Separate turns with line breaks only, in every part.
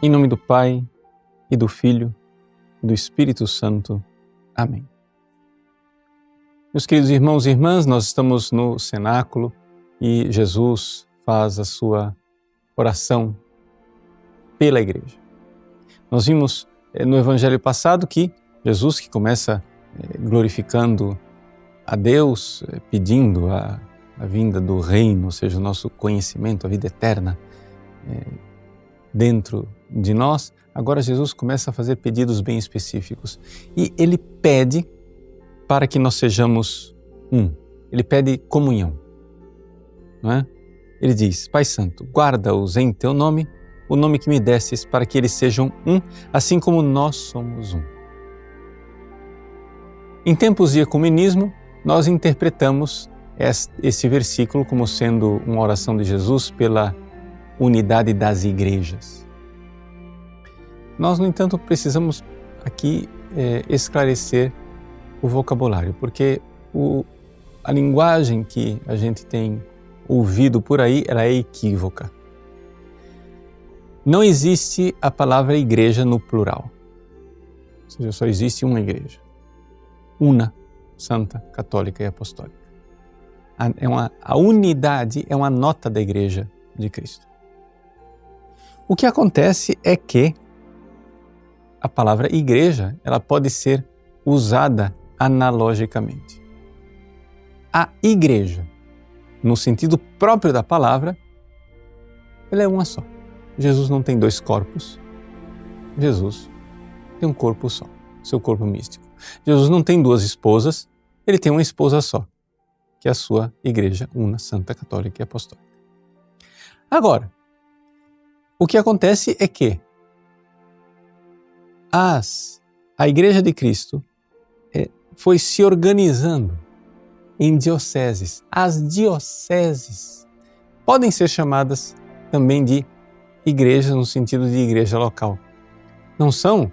Em nome do Pai, e do Filho, e do Espírito Santo. Amém. Meus queridos irmãos e irmãs, nós estamos no cenáculo e Jesus faz a sua oração pela igreja. Nós vimos no Evangelho passado que Jesus, que começa glorificando a Deus, pedindo a vinda do reino, ou seja, o nosso conhecimento, a vida eterna dentro de nós, agora Jesus começa a fazer pedidos bem específicos. E Ele pede para que nós sejamos um. Ele pede comunhão. Não é? Ele diz: Pai Santo, guarda-os em Teu nome, o nome que me destes, para que eles sejam um, assim como nós somos um. Em tempos de ecumenismo, nós interpretamos esse versículo como sendo uma oração de Jesus pela unidade das igrejas. Nós, no entanto, precisamos aqui esclarecer o vocabulário, porque a linguagem que a gente tem ouvido por aí, ela é equívoca. Não existe a palavra igreja no plural, ou seja, só existe uma igreja, una, santa, católica e apostólica. A unidade é uma nota da Igreja de Cristo. O que acontece é que a palavra igreja, ela pode ser usada analogicamente. A igreja, no sentido próprio da palavra, ela é uma só. Jesus não tem dois corpos. Jesus tem um corpo só, seu corpo místico. Jesus não tem duas esposas, ele tem uma esposa só, que é a sua igreja, una, santa, católica e apostólica. Agora, o que acontece é que a Igreja de Cristo foi se organizando em dioceses. As dioceses podem ser chamadas também de igrejas no sentido de igreja local. Não são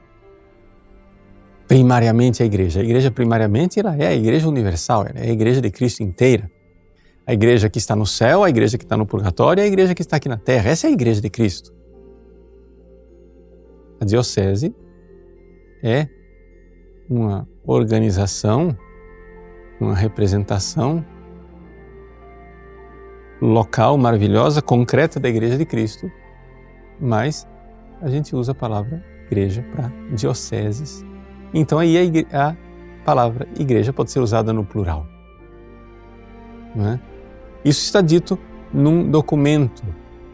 primariamente a igreja. A igreja primariamente ela é a igreja universal, ela é a igreja de Cristo inteira. A igreja que está no céu, a igreja que está no purgatório e a igreja que está aqui na terra. Essa é a igreja de Cristo. A diocese é uma organização, uma representação local, maravilhosa, concreta da igreja de Cristo, mas a gente usa a palavra igreja para dioceses. Então aí a palavra igreja pode ser usada no plural. Não é? Isso está dito num documento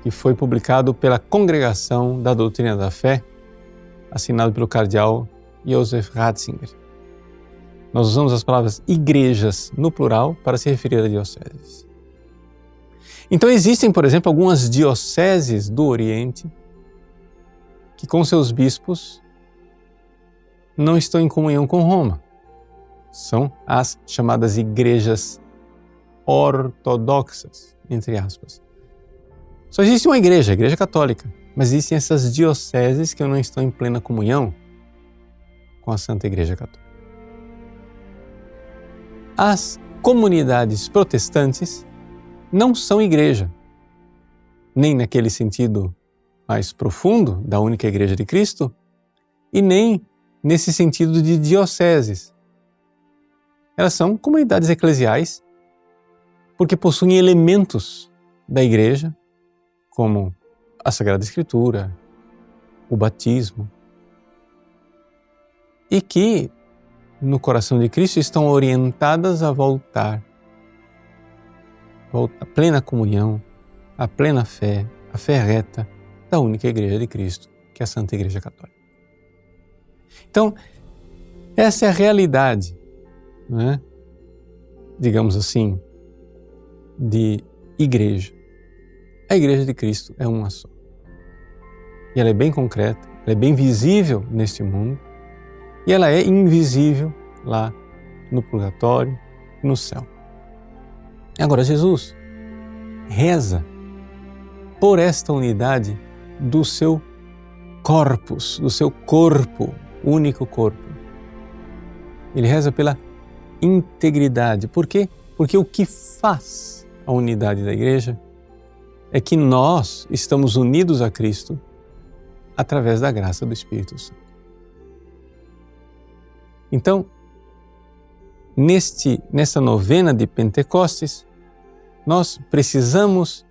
que foi publicado pela Congregação da Doutrina da Fé, assinado pelo cardeal Josef Ratzinger. Nós usamos as palavras igrejas no plural para se referir a dioceses. Então existem, por exemplo, algumas dioceses do Oriente que com seus bispos não estão em comunhão com Roma. São as chamadas igrejas ortodoxas, entre aspas. Só existe uma igreja, a Igreja Católica, mas existem essas dioceses que não estão em plena comunhão com a Santa Igreja Católica. As comunidades protestantes não são igreja, nem naquele sentido mais profundo da única Igreja de Cristo, e nem nesse sentido de dioceses. Elas são comunidades eclesiais porque possuem elementos da Igreja, como a Sagrada Escritura, o batismo, e que, no coração de Cristo, estão orientadas a voltar à plena comunhão, à plena fé, à fé reta da única Igreja de Cristo, que é a Santa Igreja Católica. Então, essa é a realidade, né? Digamos assim, de igreja. A Igreja de Cristo é uma só. E ela é bem concreta, ela é bem visível neste mundo, e ela é invisível lá no purgatório e no céu. Agora, Jesus reza por esta unidade do seu corpus, do seu corpo, único corpo. Ele reza pela integridade. Por quê? Porque o que faz a unidade da igreja é que nós estamos unidos a Cristo através da graça do Espírito Santo. Então, nessa novena de Pentecostes, nós precisamos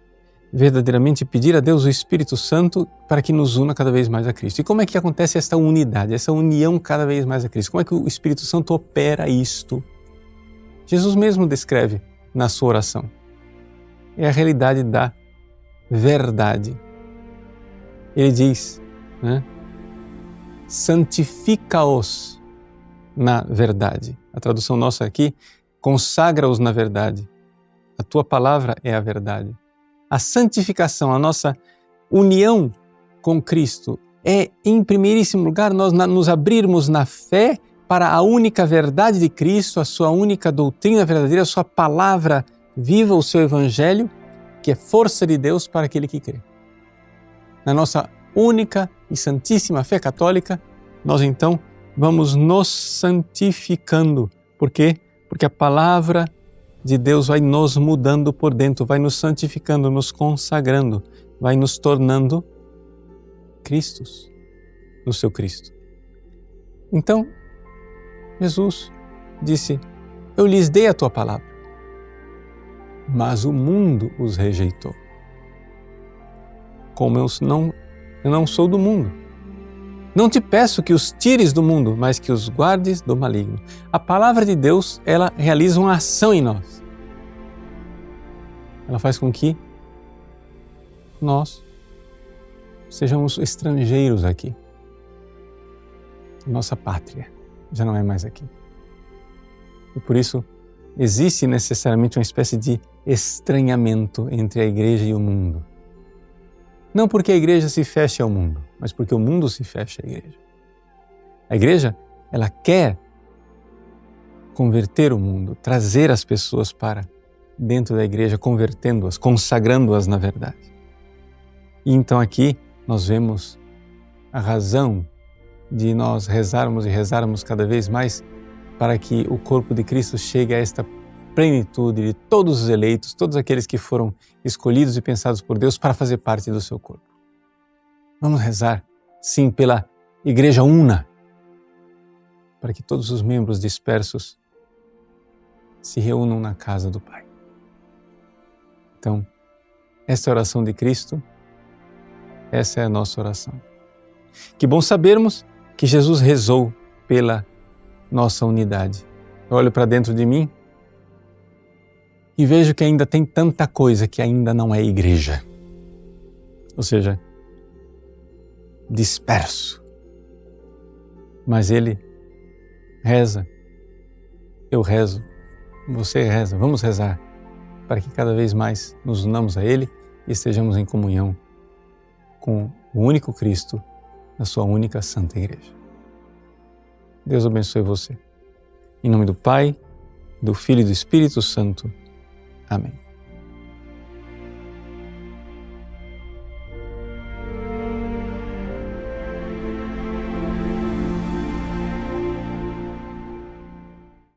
verdadeiramente pedir a Deus o Espírito Santo para que nos una cada vez mais a Cristo. E como é que acontece esta unidade, essa união cada vez mais a Cristo? Como é que o Espírito Santo opera isto? Jesus mesmo descreve na sua oração. É a realidade da verdade. Ele diz, né? Santifica-os na verdade. A tradução nossa aqui, consagra-os na verdade. A tua palavra é a verdade. A santificação, a nossa união com Cristo é, em primeiríssimo lugar, nós nos abrirmos na fé para a única verdade de Cristo, a sua única doutrina verdadeira, a sua palavra viva, o seu Evangelho, que é força de Deus para aquele que crê. Na nossa única e santíssima fé católica, nós então vamos nos santificando. Por quê? Porque a palavra de Deus vai nos mudando por dentro, vai nos santificando, nos consagrando, vai nos tornando Cristos, no seu Cristo. Então, Jesus disse, eu lhes dei a tua palavra, mas o mundo os rejeitou. Como eu não sou do mundo. Não te peço que os tires do mundo, mas que os guardes do maligno. A palavra de Deus, ela realiza uma ação em nós. Ela faz com que nós sejamos estrangeiros aqui. Nossa pátria já não é mais aqui. E por isso existe necessariamente uma espécie de estranhamento entre a igreja e o mundo. Não porque a igreja se feche ao mundo, mas porque o mundo se fecha à igreja. A igreja, ela quer converter o mundo, trazer as pessoas para dentro da igreja, convertendo-as, consagrando-as na verdade. E então aqui nós vemos a razão de nós rezarmos e rezarmos cada vez mais para que o corpo de Cristo chegue a esta plenitude de todos os eleitos, todos aqueles que foram escolhidos e pensados por Deus para fazer parte do seu corpo. Vamos rezar, sim, pela Igreja una, para que todos os membros dispersos se reúnam na casa do Pai. Então, esta é a oração de Cristo, essa é a nossa oração. Que bom sabermos que Jesus rezou pela nossa unidade. Eu olho para dentro de mim e vejo que ainda tem tanta coisa que ainda não é igreja. Ou seja, disperso. Mas Ele reza, eu rezo, você reza, vamos rezar para que cada vez mais nos unamos a Ele e estejamos em comunhão com o único Cristo na sua única Santa Igreja. Deus abençoe você. Em nome do Pai, do Filho e do Espírito Santo. Amém.